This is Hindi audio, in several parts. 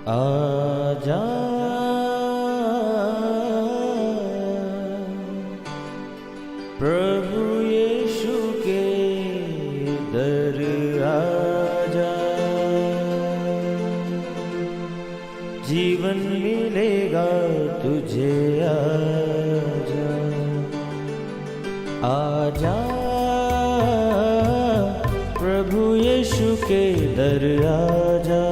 आजा प्रभु यीशु के दर आजा, जीवन मिलेगा तुझे। आजा आजा प्रभु यीशु के दर आजा,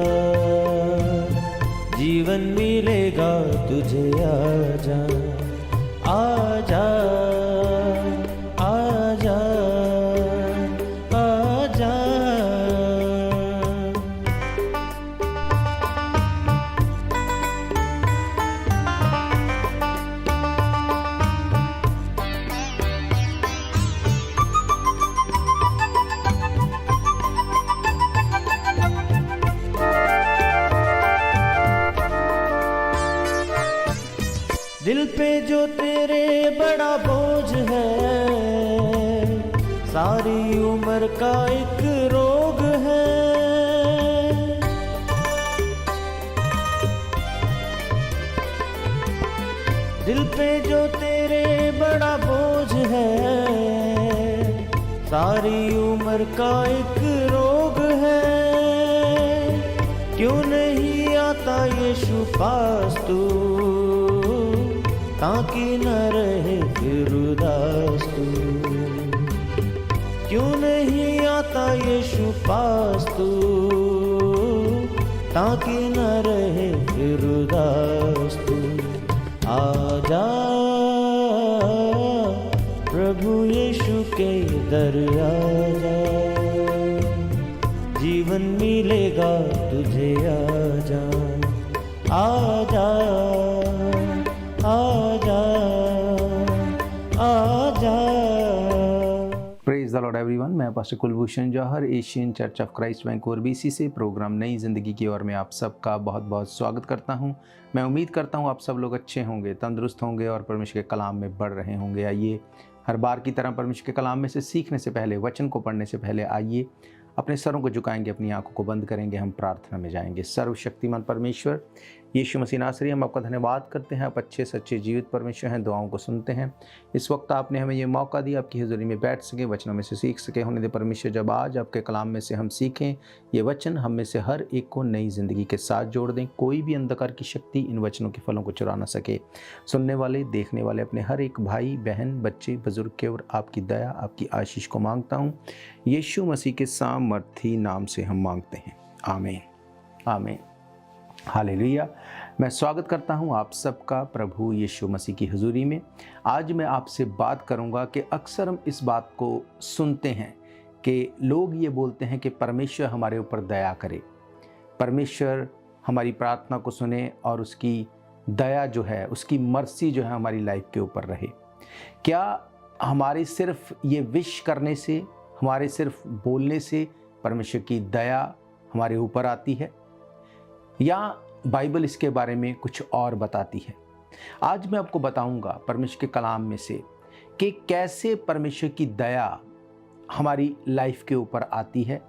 जीवन मिलेगा तुझे। आजा आजा आजा आजा। दिल पे जो तेरे बड़ा बोझ है, सारी उम्र का एक रोग है। दिल पे जो तेरे बड़ा बोझ है, सारी उम्र का एक रोग है। क्यों नहीं आता यीशु पास तू, ताकि न रहे फिर उदास तू। क्यों नहीं आता यीशु पास तू, ताकि न रहे फिर उदास तू। आजा प्रभु यीशु के दर आजा, जीवन मिलेगा तुझे। आजा आजा आजा आजा। Praise the lord everyone. मैं pastor Kulbhushan Johar, Asian church of Christ Vancouver BC से प्रोग्राम नई ज़िंदगी की ओर में आप सबका बहुत बहुत स्वागत करता हूं। मैं उम्मीद करता हूं आप सब लोग अच्छे होंगे, तंदुरुस्त होंगे और परमेश्वर के कलाम में बढ़ रहे होंगे। आइए हर बार की तरह परमेश्वर के कलाम में से सीखने से पहले, वचन को पढ़ने से पहले आइए अपने सरों को झुकाएंगे, अपनी आंखों को बंद करेंगे, हम प्रार्थना में जाएंगे। सर्वशक्तिमान परमेश्वर यीशु मसीह नासरी, हम आपका धन्यवाद करते हैं। आप अच्छे सच्चे जीवित परमेश्वर हैं, दुआओं को सुनते हैं। इस वक्त आपने हमें ये मौका दिया आपकी हज़ूरी में बैठ सके, वचनों में से सीख सके। होने दे परमेश्वर, जब आज आपके कलाम में से हम सीखें, ये वचन हम में से हर एक को नई ज़िंदगी के साथ जोड़ दें। कोई भी अंधकार की शक्ति इन वचनों के फलों को चुरा ना सके। सुनने वाले, देखने वाले अपने हर एक भाई बहन, बच्चे, बुजुर्ग के और आपकी दया, आपकी आशीष को मांगता हूँ। यीशु मसीह के सामर्थी नाम से हम मांगते हैं, आमीन आमीन हालेलुया। मैं स्वागत करता हूं आप सबका प्रभु यीशु मसीह की हुजूरी में। आज मैं आपसे बात करूंगा कि अक्सर हम इस बात को सुनते हैं कि लोग ये बोलते हैं कि परमेश्वर हमारे ऊपर दया करे, परमेश्वर हमारी प्रार्थना को सुने और उसकी दया जो है, उसकी मर्सी जो है हमारी लाइफ के ऊपर रहे। क्या हमारे सिर्फ ये विश करने से, हमारे सिर्फ बोलने से परमेश्वर की दया हमारे ऊपर आती है, या बाइबल इसके बारे में कुछ और बताती है? आज मैं आपको बताऊंगा परमेश्वर के कलाम में से कि कैसे परमेश्वर की दया हमारी लाइफ के ऊपर आती है,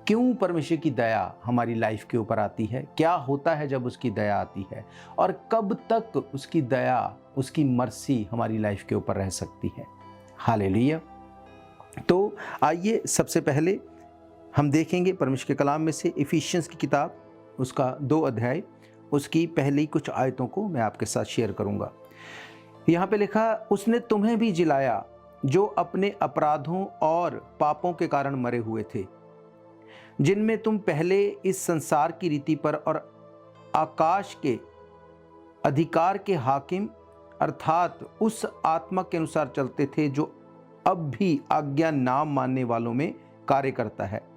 क्यों परमेश्वर की दया हमारी लाइफ के ऊपर आती है, क्या होता है जब उसकी दया आती है, और कब तक उसकी दया, उसकी मर्सी हमारी लाइफ के ऊपर रह सकती है। हालेलुया। तो आइए सबसे पहले हम देखेंगे परमेश्वर के कलाम में से इफिशियंस की किताब, उसका 2 अध्याय, उसकी पहली कुछ आयतों को मैं आपके साथ शेयर करूंगा। यहाँ पे लिखा, उसने तुम्हें भी जिलाया जो अपने अपराधों और पापों के कारण मरे हुए थे, जिनमें तुम पहले इस संसार की रीति पर और आकाश के अधिकार के हाकिम अर्थात उस आत्मा के अनुसार चलते थे जो अब भी आज्ञा ना मानने वालों में कार्य करता है।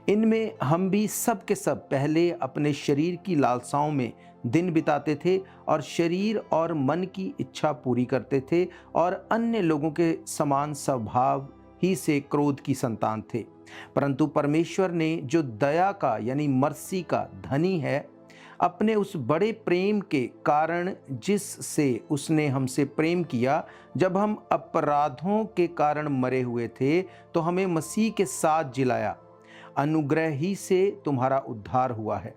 इनमें हम भी सब के सब पहले अपने शरीर की लालसाओं में दिन बिताते थे और शरीर और मन की इच्छा पूरी करते थे, और अन्य लोगों के समान स्वभाव ही से क्रोध की संतान थे। परंतु परमेश्वर ने जो दया का यानी मर्सी का धनी है, अपने उस बड़े प्रेम के कारण जिससे उसने हमसे प्रेम किया, जब हम अपराधों के कारण मरे हुए थे तो हमें मसीह के साथ जिलाया। अनुग्रह ही से तुम्हारा उद्धार हुआ है।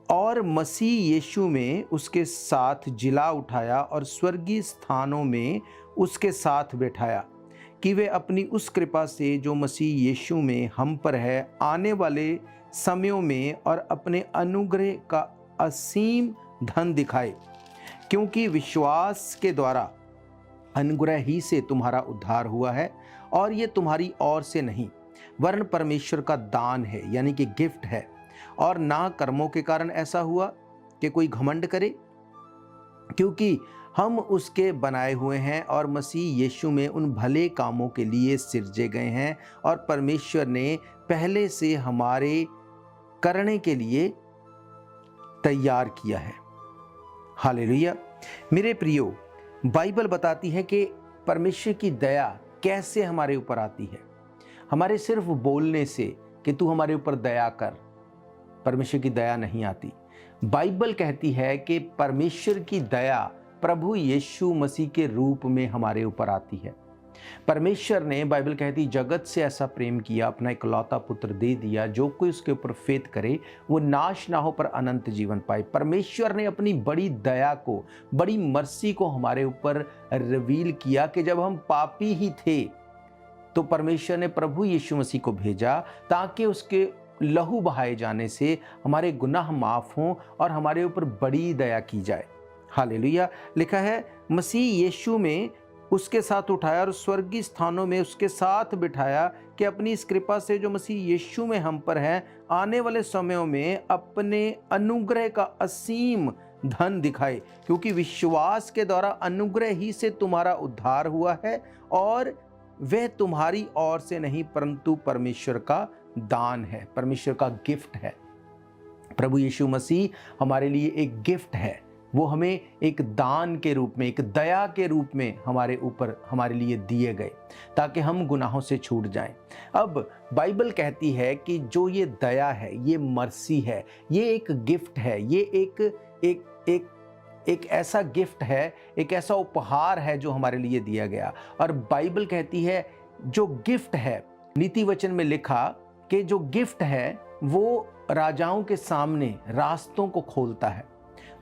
और मसीह यीशु में उसके साथ जिला उठाया और स्वर्गीय स्थानों में उसके साथ बैठाया, कि वे अपनी उस कृपा से जो मसीह यीशु में हम पर है आने वाले समयों में और अपने अनुग्रह का असीम धन दिखाए। क्योंकि विश्वास के द्वारा अनुग्रह ही से तुम्हारा उद्धार हुआ है, और ये तुम्हारी ओर से नहीं वरन परमेश्वर का दान है, यानी कि गिफ्ट है, और ना कर्मों के कारण ऐसा हुआ कि कोई घमंड करे। क्योंकि हम उसके बनाए हुए हैं और मसीह यीशु में उन भले कामों के लिए सिरजे गए हैं, और परमेश्वर ने पहले से हमारे करने के लिए तैयार किया है। हालेलुया। मेरे प्रियो, बाइबल बताती है कि परमेश्वर की दया कैसे हमारे ऊपर आती है। हमारे सिर्फ बोलने से कि तू हमारे ऊपर दया कर, परमेश्वर की दया नहीं आती। बाइबल कहती है कि परमेश्वर की दया प्रभु यीशु मसीह के रूप में हमारे ऊपर आती है। परमेश्वर ने, बाइबल कहती, जगत से ऐसा प्रेम किया, अपना इकलौता पुत्र दे दिया, जो कोई उसके ऊपर फेथ करे वो नाश ना हो पर अनंत जीवन पाए। परमेश्वर ने अपनी बड़ी दया को, बड़ी मर्सी को हमारे ऊपर रिवील किया कि जब हम पापी ही थे तो परमेश्वर ने प्रभु यीशु मसीह को भेजा ताकि उसके लहू बहाए जाने से हमारे गुनाह माफ हों और हमारे ऊपर बड़ी दया की जाए। हालेलुया। लिखा है, मसीह यीशु में उसके साथ उठाया और स्वर्गीय स्थानों में उसके साथ बिठाया, कि अपनी इस कृपा से जो मसीह यीशु में हम पर है आने वाले समयों में अपने अनुग्रह का असीम धन दिखाए। क्योंकि विश्वास के द्वारा अनुग्रह ही से तुम्हारा उद्धार हुआ है, और वह तुम्हारी ओर से नहीं परंतु परमेश्वर का दान है, परमेश्वर का गिफ्ट है। प्रभु यीशु मसीह हमारे लिए एक गिफ्ट है। वो हमें एक दान के रूप में, एक दया के रूप में हमारे ऊपर, हमारे लिए दिए गए ताकि हम गुनाहों से छूट जाएं। अब बाइबल कहती है कि जो ये दया है, ये मर्सी है, ये एक गिफ्ट है, ये एक ऐसा गिफ्ट है, एक ऐसा उपहार है जो हमारे लिए दिया गया। और बाइबल कहती है जो गिफ्ट है, नीति वचन में लिखा कि जो गिफ्ट है वो राजाओं के सामने रास्तों को खोलता है।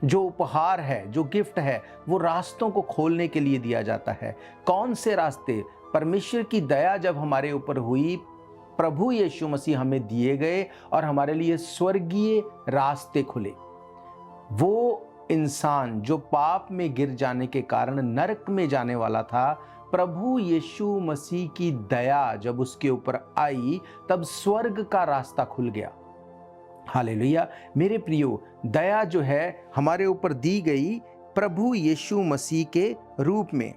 जो उपहार है, जो गिफ्ट है, वो रास्तों को खोलने के लिए दिया जाता है। कौन से रास्ते? परमेश्वर की दया जब हमारे ऊपर हुई, प्रभु यीशु मसीह हमें दिए गए और हमारे लिए स्वर्गीय रास्ते खुले। वो इंसान जो पाप में गिर जाने के कारण नरक में जाने वाला था, प्रभु यीशु मसीह की दया जब उसके ऊपर आई तब स्वर्ग का रास्ता खुल गया। हालेलुया। मेरे प्रियो, दया जो है हमारे ऊपर दी गई प्रभु यीशु मसीह के रूप में।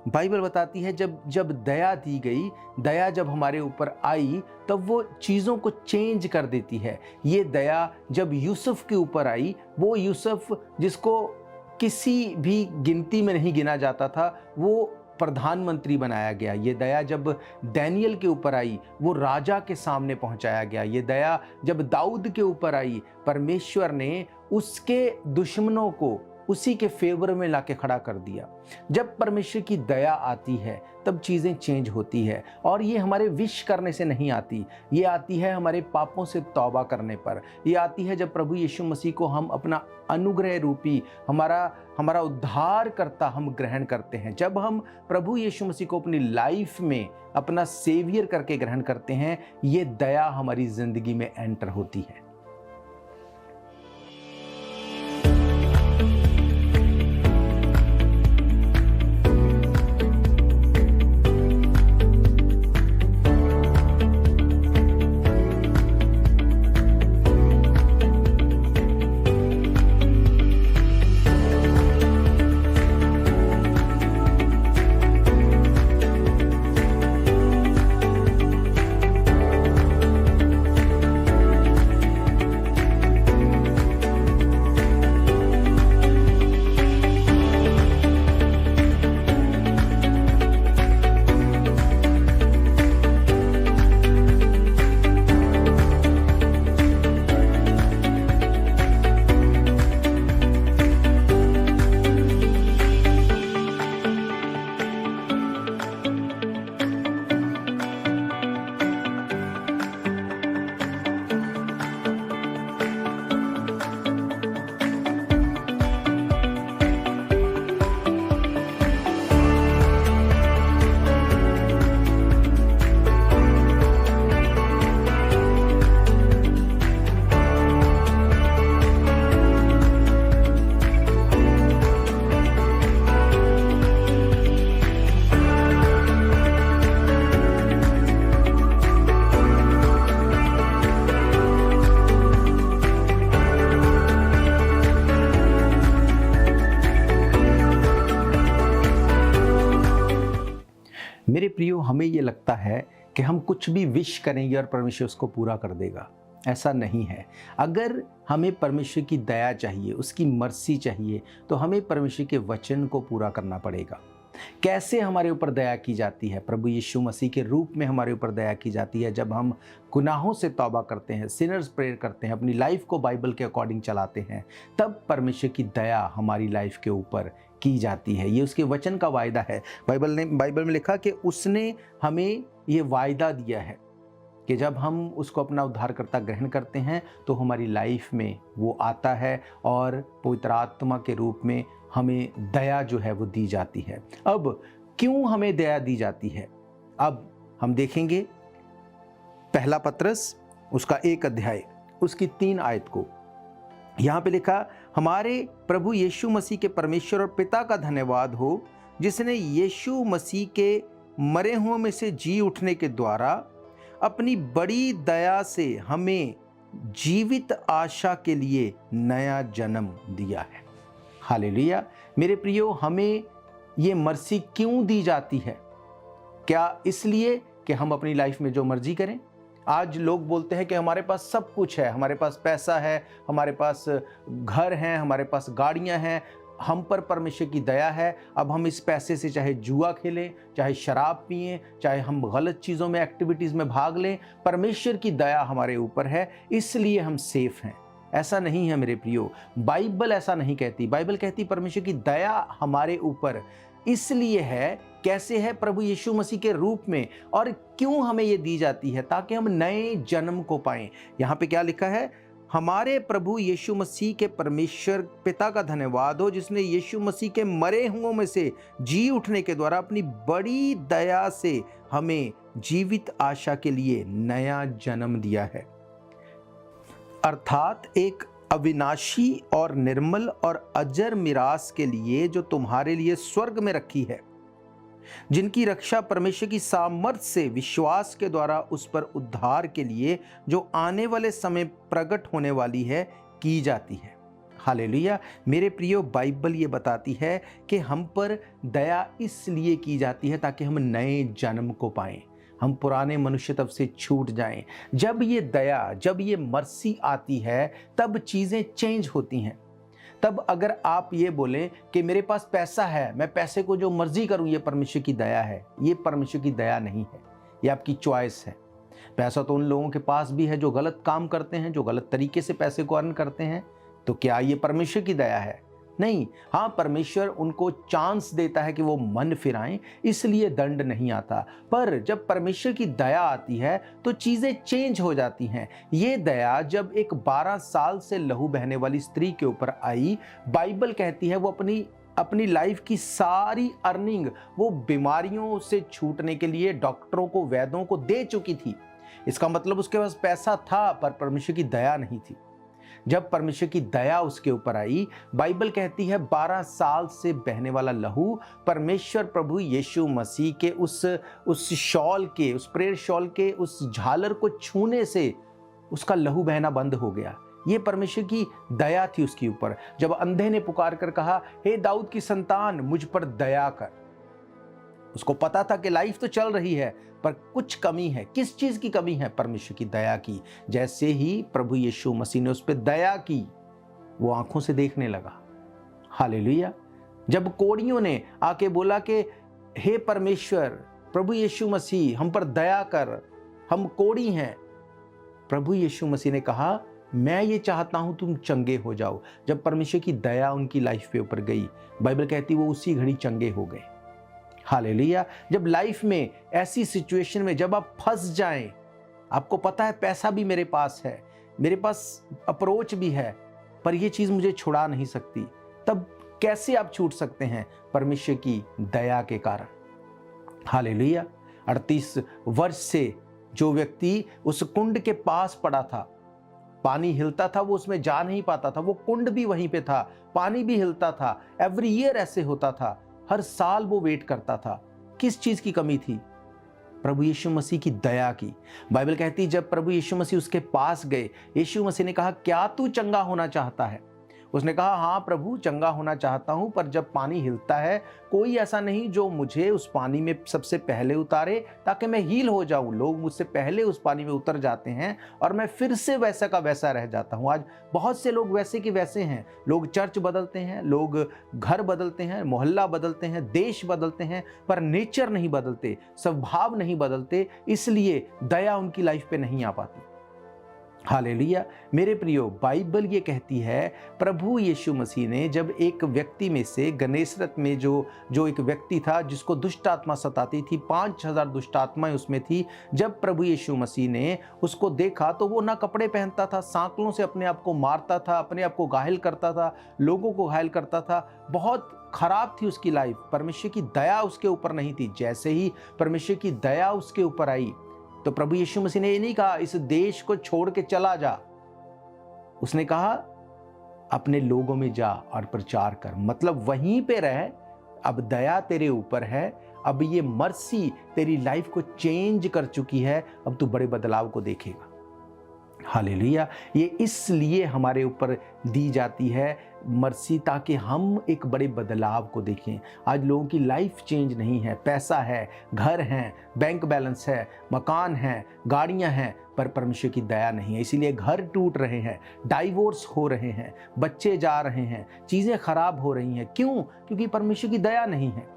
बाइबल बताती है जब दया दी गई, दया जब हमारे ऊपर आई तब वो चीज़ों को चेंज कर देती है। ये दया जब यूसुफ के ऊपर आई, वो यूसुफ जिसको किसी भी गिनती में नहीं गिना जाता था, वो प्रधानमंत्री बनाया गया। ये दया जब डैनियल के ऊपर आई, वो राजा के सामने पहुंचाया गया। ये दया जब दाऊद के ऊपर आई, परमेश्वर ने उसके दुश्मनों को उसी के फेवर में लाके खड़ा कर दिया। जब परमेश्वर की दया आती है तब चीज़ें चेंज होती है, और ये हमारे विश करने से नहीं आती, ये आती है हमारे पापों से तौबा करने पर। ये आती है जब प्रभु यीशु मसीह को हम अपना अनुग्रह रूपी, हमारा उद्धार करता हम ग्रहण करते हैं। जब हम प्रभु यीशु मसीह को अपनी लाइफ में अपना सेवियर करके ग्रहण करते हैं, ये दया हमारी ज़िंदगी में एंटर होती है। मेरे प्रियो, हमें ये लगता है कि हम कुछ भी विश करेंगे और परमेश्वर उसको पूरा कर देगा। ऐसा नहीं है। अगर हमें परमेश्वर की दया चाहिए, उसकी मर्सी चाहिए, तो हमें परमेश्वर के वचन को पूरा करना पड़ेगा। कैसे हमारे ऊपर दया की जाती है? प्रभु यीशु मसीह के रूप में हमारे ऊपर दया की जाती है जब हम गुनाहों से तौबा करते हैं, सिनर्स प्रेयर करते हैं, अपनी लाइफ को बाइबल के अकॉर्डिंग चलाते हैं, तब परमेश्वर की दया हमारी लाइफ के ऊपर की जाती है। ये उसके वचन का वायदा है। बाइबल में लिखा कि उसने हमें ये वायदा दिया है कि जब हम उसको अपना उद्धारकर्ता ग्रहण करते हैं तो हमारी लाइफ में वो आता है और पवित्र आत्मा के रूप में हमें दया जो है वो दी जाती है। अब क्यों हमें दया दी जाती है? अब हम देखेंगे पहला पत्रस उसका 1 अध्याय उसकी 3 आयत को। यहाँ पे लिखा, हमारे प्रभु यीशु मसीह के परमेश्वर और पिता का धन्यवाद हो, जिसने यीशु मसीह के मरे हुओं में से जी उठने के द्वारा अपनी बड़ी दया से हमें जीवित आशा के लिए नया जन्म दिया है। हालेलुया। मेरे प्रियो, हमें ये मर्सी क्यों दी जाती है? क्या इसलिए कि हम अपनी लाइफ में जो मर्जी करें? आज लोग बोलते हैं कि हमारे पास सब कुछ है, हमारे पास पैसा है, हमारे पास घर हैं, हमारे पास गाड़ियां हैं, हम पर परमेश्वर की दया है। अब हम इस पैसे से चाहे जुआ खेलें, चाहे शराब पिएं, चाहे हम गलत चीज़ों में एक्टिविटीज़ में भाग लें, परमेश्वर की दया हमारे ऊपर है, इसलिए हम सेफ हैं। ऐसा नहीं है मेरे प्रियो। बाइबल ऐसा नहीं कहती। बाइबल कहती परमेश्वर की दया हमारे ऊपर इसलिए है, कैसे है? प्रभु यीशु मसीह के रूप में। और क्यों हमें ये दी जाती है? ताकि हम नए जन्म को पाएं। यहाँ पे क्या लिखा है? हमारे प्रभु यीशु मसीह के परमेश्वर पिता का धन्यवाद हो, जिसने यीशु मसीह के मरे हुओं में से जी उठने के द्वारा अपनी बड़ी दया से हमें जीवित आशा के लिए नया जन्म दिया है, अर्थात एक अविनाशी और निर्मल और अजर मिरास के लिए जो तुम्हारे लिए स्वर्ग में रखी है, जिनकी रक्षा परमेश्वर की सामर्थ्य से विश्वास के द्वारा उस पर उद्धार के लिए जो आने वाले समय प्रकट होने वाली है की जाती है। हालेलुया। मेरे प्रियो, बाइबल ये बताती है कि हम पर दया इसलिए की जाती है ताकि हम नए जन्म को पाएं, हम पुराने मनुष्य तब से छूट जाएं। जब ये दया, जब ये मर्सी आती है, तब चीज़ें चेंज होती हैं। तब अगर आप ये बोलें कि मेरे पास पैसा है, मैं पैसे को जो मर्जी करूं, ये परमेश्वर की दया है, ये परमेश्वर की दया नहीं है, ये आपकी चॉइस है। पैसा तो उन लोगों के पास भी है जो गलत काम करते हैं, जो गलत तरीके से पैसे को अर्न करते हैं। तो क्या ये परमेश्वर की दया है? नहीं। हाँ, परमेश्वर उनको चांस देता है कि वो मन फिराएं, इसलिए दंड नहीं आता। पर जब परमेश्वर की दया आती है तो चीज़ें चेंज हो जाती हैं। ये दया जब एक 12 साल से लहू बहने वाली स्त्री के ऊपर आई, बाइबल कहती है वो अपनी लाइफ की सारी अर्निंग वो बीमारियों से छूटने के लिए डॉक्टरों को, वैद्यों को दे चुकी थी। इसका मतलब उसके पास पैसा था, पर परमेश्वर की दया नहीं थी। जब परमेश्वर की दया उसके ऊपर आई, बाइबल कहती है 12 साल से बहने वाला लहू परमेश्वर प्रभु यीशु मसीह के उस शॉल के, उस प्रेयर शॉल के उस झालर को छूने से उसका लहू बहना बंद हो गया। ये परमेश्वर की दया थी उसके ऊपर। जब अंधे ने पुकार कर कहा, हे दाऊद की संतान, मुझ पर दया कर। उसको पता था कि लाइफ तो चल रही है, पर कुछ कमी है। किस चीज की कमी है? परमेश्वर की दया की। जैसे ही प्रभु यीशु मसीह ने उस पर दया की, वो आंखों से देखने लगा। हालेलुया। जब कोढ़ियों ने आके बोला कि हे परमेश्वर, प्रभु यीशु मसीह, हम पर दया कर, हम कोढ़ी हैं, प्रभु यीशु मसीह ने कहा, मैं ये चाहता हूं तुम चंगे हो जाओ। जब परमेश्वर की दया उनकी लाइफ पे ऊपर गई, बाइबल कहती वो उसी घड़ी चंगे हो गए। हालेलुया। जब लाइफ में ऐसी सिचुएशन में जब आप फंस जाएं, आपको पता है पैसा भी मेरे पास है, मेरे पास अप्रोच भी है, पर ये चीज़ मुझे छुड़ा नहीं सकती, तब कैसे आप छूट सकते हैं? परमेश्वर की दया के कारण। हालेलुया। 38 वर्ष से जो व्यक्ति उस कुंड के पास पड़ा था, पानी हिलता था, वो उसमें जा नहीं पाता था, वो कुंड भी वहीं पे था, पानी भी हिलता था, एवरी ईयर ऐसे होता था, हर साल वो वेट करता था। किस चीज की कमी थी? प्रभु यीशु मसीह की दया की। बाइबल कहती जब प्रभु यीशु मसीह उसके पास गए, यीशु मसीह ने कहा, क्या तू चंगा होना चाहता है? उसने कहा, हाँ प्रभु, चंगा होना चाहता हूँ, पर जब पानी हिलता है कोई ऐसा नहीं जो मुझे उस पानी में सबसे पहले उतारे ताकि मैं हील हो जाऊँ। लोग मुझसे पहले उस पानी में उतर जाते हैं और मैं फिर से वैसा का वैसा रह जाता हूँ। आज बहुत से लोग वैसे के वैसे हैं। लोग चर्च बदलते हैं, लोग घर बदलते हैं, मोहल्ला बदलते हैं, देश बदलते हैं, पर नेचर नहीं बदलते, स्वभाव नहीं बदलते, इसलिए दया उनकी लाइफ पे नहीं आ पाती। हालेलुया। मेरे प्रियो, बाइबल ये कहती है, प्रभु यीशु मसीह ने जब एक व्यक्ति में से, गनेसरत में जो एक व्यक्ति था जिसको दुष्ट आत्मा सताती थी, 5000 दुष्ट आत्माएं उसमें थी, जब प्रभु यीशु मसीह ने उसको देखा तो वो ना कपड़े पहनता था, सांकलों से अपने आप को मारता था, अपने आप को घायल करता था, लोगों को घायल करता था, बहुत खराब थी उसकी लाइफ। परमेश्वर की दया उसके ऊपर नहीं थी। जैसे ही परमेश्वर की दया उसके ऊपर आई तो प्रभु यीशु मसीह ने ये नहीं कहा इस देश को छोड़ के चला जा, उसने कहा अपने लोगों में जा और प्रचार कर, मतलब वहीं पे रह। अब दया तेरे ऊपर है, अब ये मर्सी तेरी लाइफ को चेंज कर चुकी है, अब तू बड़े बदलाव को देखेगा। हालेलुया। ये इसलिए हमारे ऊपर दी जाती है मर्सी, ताकि हम एक बड़े बदलाव को देखें। आज लोगों की लाइफ चेंज नहीं है, पैसा है, घर हैं, बैंक बैलेंस है, मकान हैं, गाड़ियां हैं, पर परमेश्वर की दया नहीं है। इसीलिए घर टूट रहे हैं, डाइवोर्स हो रहे हैं, बच्चे जा रहे हैं, चीज़ें खराब हो रही हैं। क्यों? क्योंकि परमेश्वर की दया नहीं है।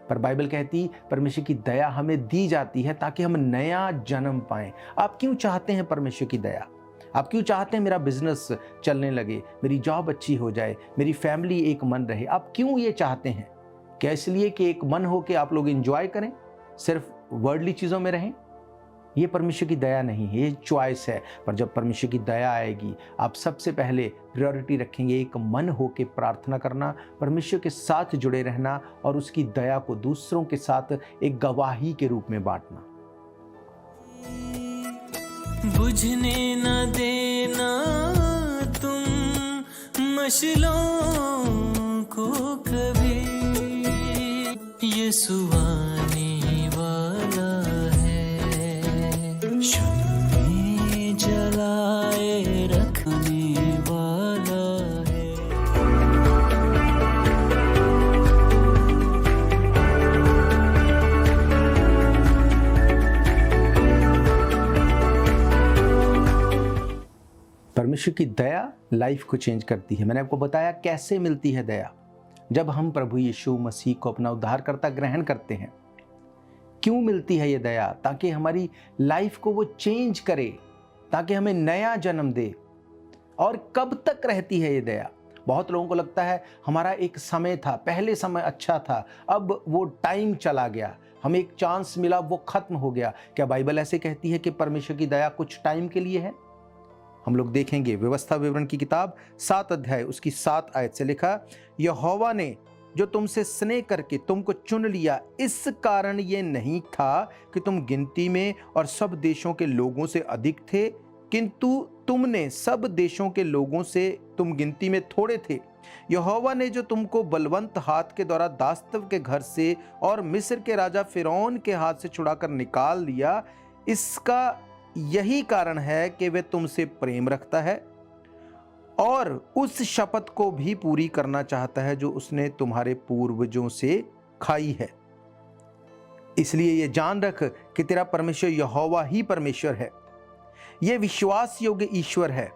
पर बाइबल कहती परमेश्वर की दया हमें दी जाती है ताकि हम नया जन्म पाएं। आप क्यों चाहते हैं परमेश्वर की दया? आप क्यों चाहते हैं मेरा बिजनेस चलने लगे, मेरी जॉब अच्छी हो जाए, मेरी फैमिली एक मन रहे? आप क्यों ये चाहते हैं? क्या इसलिए कि एक मन हो के आप लोग एंजॉय करें, सिर्फ वर्ल्डली चीज़ों में रहें? ये परमेश्वर की दया नहीं है, ये चॉइस है। पर जब परमेश्वर की दया आएगी, आप सबसे पहले प्रायोरिटी रखेंगे एक मन हो के प्रार्थना करना, परमेश्वर के साथ जुड़े रहना और उसकी दया को दूसरों के साथ एक गवाही के रूप में बांटना। बुझने न देना तुम मशलों को कभी, यीशु आने वाला है, शुरू में जलाए रखने वाला है। परमेश्वर की दया लाइफ को चेंज करती है। मैंने आपको बताया कैसे मिलती है दया। जब हम प्रभु यीशु मसीह को अपना उद्धारकर्ता ग्रहण करते हैं। क्यों मिलती है ये दया? ताकि हमारी लाइफ को वो चेंज करे, ताकि हमें नया जन्म दे। और कब तक रहती है ये दया? बहुत लोगों को लगता है हमारा एक समय था, पहले समय अच्छा था, अब वो टाइम चला गया, हमें एक चांस मिला, वो खत्म हो गया। क्या बाइबल ऐसे कहती है कि परमेश्वर की दया कुछ टाइम के लिए है? हम लोग देखेंगे व्यवस्था विवरण की किताब 7 अध्याय उसकी 7 आयत से लिखा, यहोवा ने जो तुमसे स्नेह करके तुमको चुन लिया, इस कारण ये नहीं था कि तुम गिनती में और सब देशों के लोगों से अधिक थे, किंतु तुमने सब देशों के लोगों से तुम गिनती में थोड़े थे। यहोवा ने जो तुमको बलवंत हाथ के द्वारा दास्तव के घर से और मिस्र के राजा फिरौन के हाथ से छुड़ाकर निकाल लिया, इसका यही कारण है कि वह तुमसे प्रेम रखता है और उस शपथ को भी पूरी करना चाहता है जो उसने तुम्हारे पूर्वजों से खाई है। इसलिए ये जान रख कि तेरा परमेश्वर यहोवा ही परमेश्वर है। यह विश्वास योग्य ईश्वर है।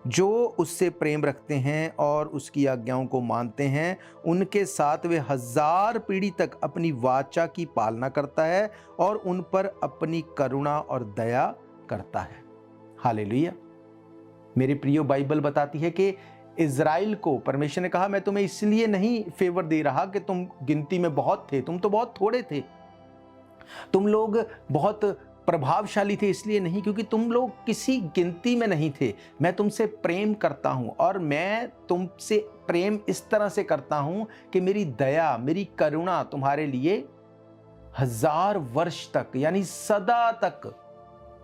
जो उससे प्रेम रखते हैं और उसकी आज्ञाओं को मानते हैं, उनके साथ वे 1000 पीढ़ी तक अपनी वाचा की पालना करता है और उन पर अपनी करुणा और दया करता है। हालेलुया। मेरे प्रियो, बाइबल बताती है कि इज़राइल को परमेश्वर ने कहा, मैं तुम्हें इसलिए नहीं फेवर दे रहा कि तुम गिनती में बहुत थे, तुम तो बहुत थोड़े थे, तुम लोग बहुत प्रभावशाली थे, इसलिए नहीं, क्योंकि तुम लोग किसी गिनती में नहीं थे। मैं तुमसे प्रेम करता हूं और मैं तुमसे प्रेम इस तरह से करता हूं कि मेरी दया, मेरी करुणा तुम्हारे लिए 1000 वर्ष तक, यानी सदा तक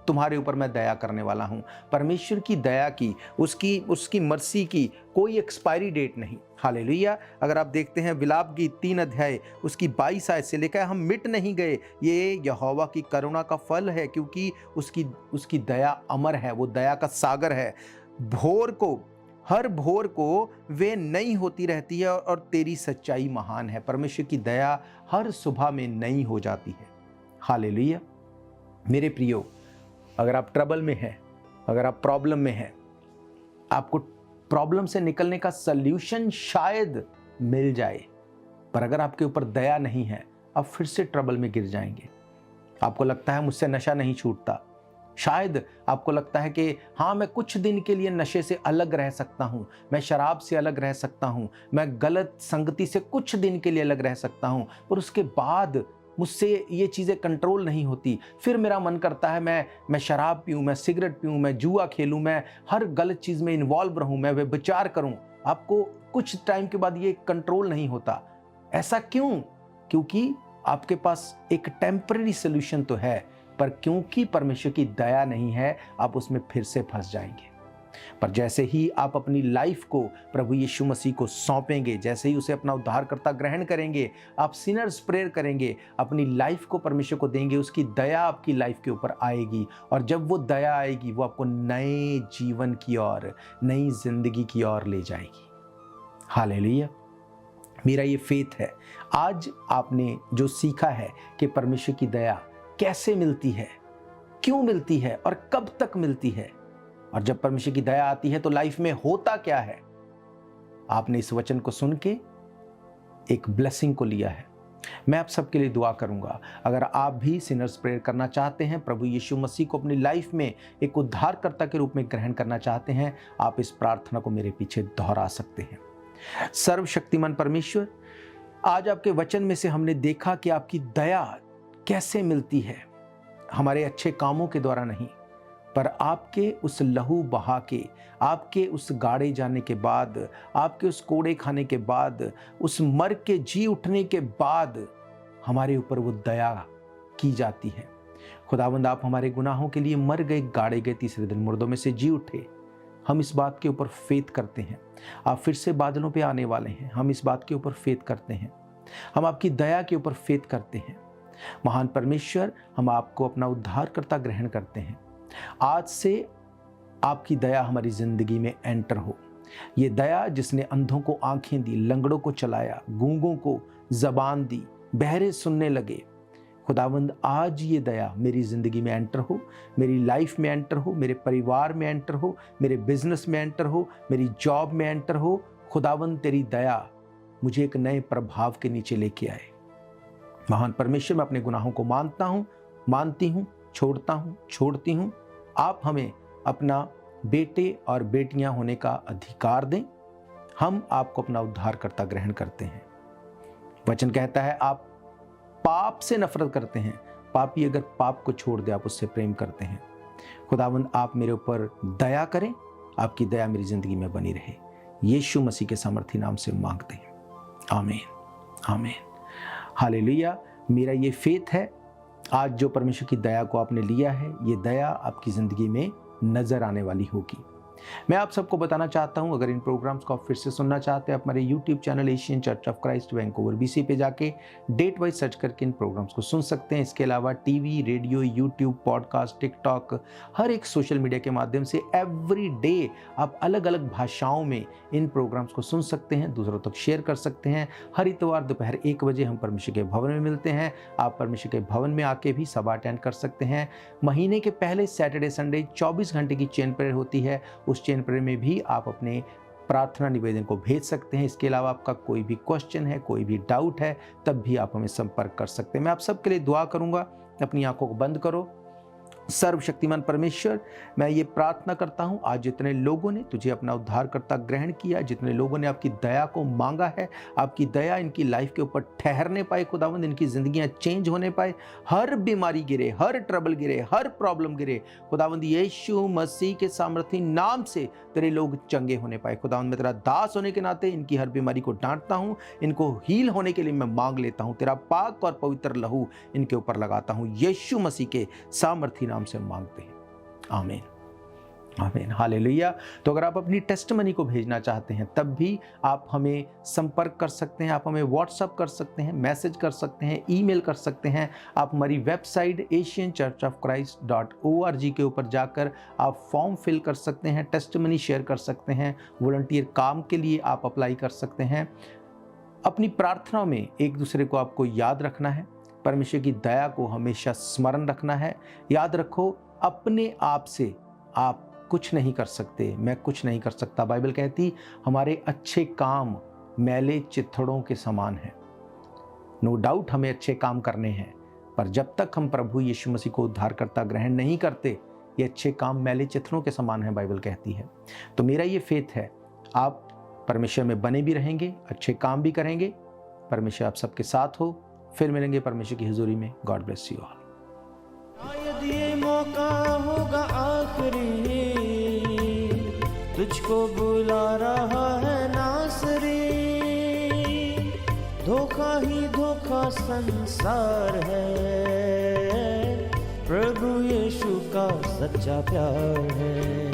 तुम्हारे ऊपर मैं दया करने वाला हूं। परमेश्वर की दया की, उसकी मर्सी की कोई एक्सपायरी डेट नहीं। हालेलुया। अगर आप देखते हैं विलाप गीत 3 अध्याय उसकी 22 आयत से लिखा है, हम मिट नहीं गए, ये यहोवा की करुणा का फल है, क्योंकि उसकी दया अमर है, वो दया का सागर है। भोर को हर भोर को वे नई होती रहती है और तेरी सच्चाई महान है। परमेश्वर की दया हर सुबह में नई हो जाती है। हालेलुया। मेरे प्रियो, अगर आप ट्रबल में हैं, अगर आप प्रॉब्लम में हैं, आपको प्रॉब्लम से निकलने का सल्यूशन शायद मिल जाए, पर अगर आपके ऊपर दया नहीं है, आप फिर से ट्रबल में गिर जाएंगे। आपको लगता है मुझसे नशा नहीं छूटता, शायद आपको लगता है कि हाँ, मैं कुछ दिन के लिए नशे से अलग रह सकता हूँ, मैं शराब से अलग रह सकता हूँ, मैं गलत संगति से कुछ दिन के लिए अलग रह सकता हूँ, पर उसके बाद मुझसे ये चीज़ें कंट्रोल नहीं होती। फिर मेरा मन करता है मैं शराब पीऊँ, मैं सिगरेट पीऊँ, मैं जुआ खेलूँ, मैं हर गलत चीज़ में इन्वॉल्व रहूँ, मैं व्यभिचार करूँ। आपको कुछ टाइम के बाद ये कंट्रोल नहीं होता। ऐसा क्यों? क्योंकि आपके पास एक टेम्पररी सोल्यूशन तो है, पर क्योंकि परमेश्वर की दया नहीं है, आप उसमें फिर से फंस जाएंगे। पर जैसे ही आप अपनी लाइफ को प्रभु यीशु मसीह को सौंपेंगे, जैसे ही उसे अपना उद्धारकर्ता ग्रहण करेंगे, आप सिनर्स प्रेयर करेंगे, अपनी लाइफ को परमेश्वर को देंगे, उसकी दया आपकी लाइफ के ऊपर आएगी। और जब वो दया आएगी, वो आपको नए जीवन की ओर, नई जिंदगी की ओर ले जाएगी। हालेलुया। मेरा ये फेथ है, आज आपने जो सीखा है कि परमेश्वर की दया कैसे मिलती है, क्यों मिलती है और कब तक मिलती है, और जब परमेश्वर की दया आती है तो लाइफ में होता क्या है, आपने इस वचन को सुन के एक ब्लेसिंग को लिया है। मैं आप सबके लिए दुआ करूंगा। अगर आप भी सिनर्स प्रेयर करना चाहते हैं, प्रभु यीशु मसीह को अपनी लाइफ में एक उद्धारकर्ता के रूप में ग्रहण करना चाहते हैं, आप इस प्रार्थना को मेरे पीछे दोहरा सकते हैं। सर्वशक्तिमान परमेश्वर, आज आपके वचन में से हमने देखा कि आपकी दया कैसे मिलती है, हमारे अच्छे कामों के द्वारा नहीं, पर आपके उस लहू बहा के, आपके उस गाड़े जाने के बाद, आपके उस कोड़े खाने के बाद, उस मर के जी उठने के बाद हमारे ऊपर वो दया की जाती है। खुदावंद, आप हमारे गुनाहों के लिए मर गए, गाड़े गए, तीसरे दिन मुर्दों में से जी उठे। हम इस बात के ऊपर फेथ करते हैं, आप फिर से बादलों पे आने वाले हैं। हम इस बात के ऊपर फेथ करते हैं, हम आपकी दया के ऊपर फेथ करते हैं। महान परमेश्वर, हम आपको अपना उद्धारकर्ता ग्रहण करते हैं। आज से आपकी दया हमारी जिंदगी में एंटर हो। ये दया जिसने अंधों को आंखें दी, लंगड़ों को चलाया, गूंगों को जबान दी, बहरे सुनने लगे, खुदावंद आज ये दया मेरी ज़िंदगी में एंटर हो, मेरी लाइफ में एंटर हो, मेरे परिवार में एंटर हो, मेरे बिजनेस में एंटर हो, मेरी जॉब में एंटर हो। खुदावंद, तेरी दया मुझे एक नए प्रभाव के नीचे लेके आए। महान परमेश्वर, मैं अपने गुनाहों को मानता हूँ, मानती हूँ, छोड़ता हूँ, छोड़ती हूँ। आप हमें अपना बेटे और बेटियां होने का अधिकार दें। हम आपको अपना उद्धारकर्ता ग्रहण करते हैं। वचन कहता है आप पाप से नफरत करते हैं, पापी अगर पाप को छोड़ दे आप उससे प्रेम करते हैं। खुदावंद, आप मेरे ऊपर दया करें, आपकी दया मेरी जिंदगी में बनी रहे। यीशु मसीह के सामर्थी नाम से मांगते हैं, आमीन, आमीन, हालेलुया। मेरा ये फेथ है, आज जो परमेश्वर की दया को आपने लिया है, ये दया आपकी ज़िंदगी में नज़र आने वाली होगी। मैं आप सबको बताना चाहता हूं, अगर इन प्रोग्राम्स को आप फिर से सुनना चाहते हैं, आप हमारे YouTube channel Asian church of Christ Vancouver BC पे जाके डेट वाइज सर्च करके इन प्रोग्राम्स को सुन सकते हैं। इसके अलावा TV, radio, YouTube, podcast, TikTok, हर एक सोशल मीडिया के माध्यम से एवरी डे आप अलग अलग भाषाओं में इन प्रोग्राम्स को सुन सकते हैं, दूसरों तक शेयर कर सकते हैं। हर इतवार दोपहर 1 बजे हम परमेश्वर के भवन में मिलते हैं। आप परमेश्वर के भवन में आके भी सभा अटेंड कर सकते हैं। महीने के पहले सैटरडे संडे 24 घंटे की चेन प्रेयर होती है, उस चेन प्रेयर में भी आप अपने प्रार्थना निवेदन को भेज सकते हैं। इसके अलावा आपका कोई भी क्वेश्चन है, कोई भी डाउट है, तब भी आप हमें संपर्क कर सकते हैं। मैं आप सबके लिए दुआ करूंगा। अपनी आंखों को बंद करो। सर्वशक्तिमान परमेश्वर, मैं ये प्रार्थना करता हूं, आज जितने लोगों ने तुझे अपना उद्धारकर्ता ग्रहण किया, जितने लोगों ने आपकी दया को मांगा है, आपकी दया इनकी लाइफ के ऊपर ठहरने पाए खुदावंद, इनकी जिंदगियां चेंज होने पाए, हर बीमारी गिरे, हर ट्रबल गिरे, हर प्रॉब्लम गिरे खुदावंद, यीशु मसीह के सामर्थी नाम से तेरे लोग चंगे होने पाए खुदावंद। मैं तेरा दास होने के नाते इनकी हर बीमारी को डांटता हूं, इनको हील होने के लिए मैं मांग लेता हूं। तेरा पाक और पवित्र लहू इनके ऊपर लगाता हूं, यीशु मसीह के सामर्थी नाम से मांगते हैं, आमीन, आमीन, हालेलुया। तो अगर आप अपनी टेस्टमनी को भेजना चाहते हैं तब भी आप हमें संपर्क कर सकते हैं, आप हमें व्हाट्सअप कर सकते हैं, मैसेज कर सकते हैं, ईमेल कर सकते हैं। आप हमारी वेबसाइट asianchurchofchrist.org के ऊपर जाकर आप फॉर्म फिल कर सकते हैं, टेस्टमनी शेयर कर सकते हैं, वॉलंटियर काम के लिए आप अप्लाई कर सकते हैं। अपनी प्रार्थना में एक दूसरे को आपको याद रखना है, परमेश्वर की दया को हमेशा स्मरण रखना है। याद रखो, अपने आप से आप कुछ नहीं कर सकते, मैं कुछ नहीं कर सकता। बाइबल कहती हमारे अच्छे काम मैले चिथड़ों के समान हैं। नो डाउट हमें अच्छे काम करने हैं, पर जब तक हम प्रभु यीशु मसीह को उद्धारकर्ता ग्रहण नहीं करते, ये अच्छे काम मैले चिथड़ों के समान हैं, बाइबल कहती है। तो मेरा ये फेथ है, आप परमेश्वर में बने भी रहेंगे, अच्छे काम भी करेंगे। परमेश्वर आप सबके साथ हो। फिर मिलेंगे परमेश्वर की हुजूरी में। God bless you all. शायद ये मौका होगा आखिरी, तुझको बुला रहा है नासरी। धोखा ही धोखा संसार है, प्रभु यीशु का सच्चा प्यार है।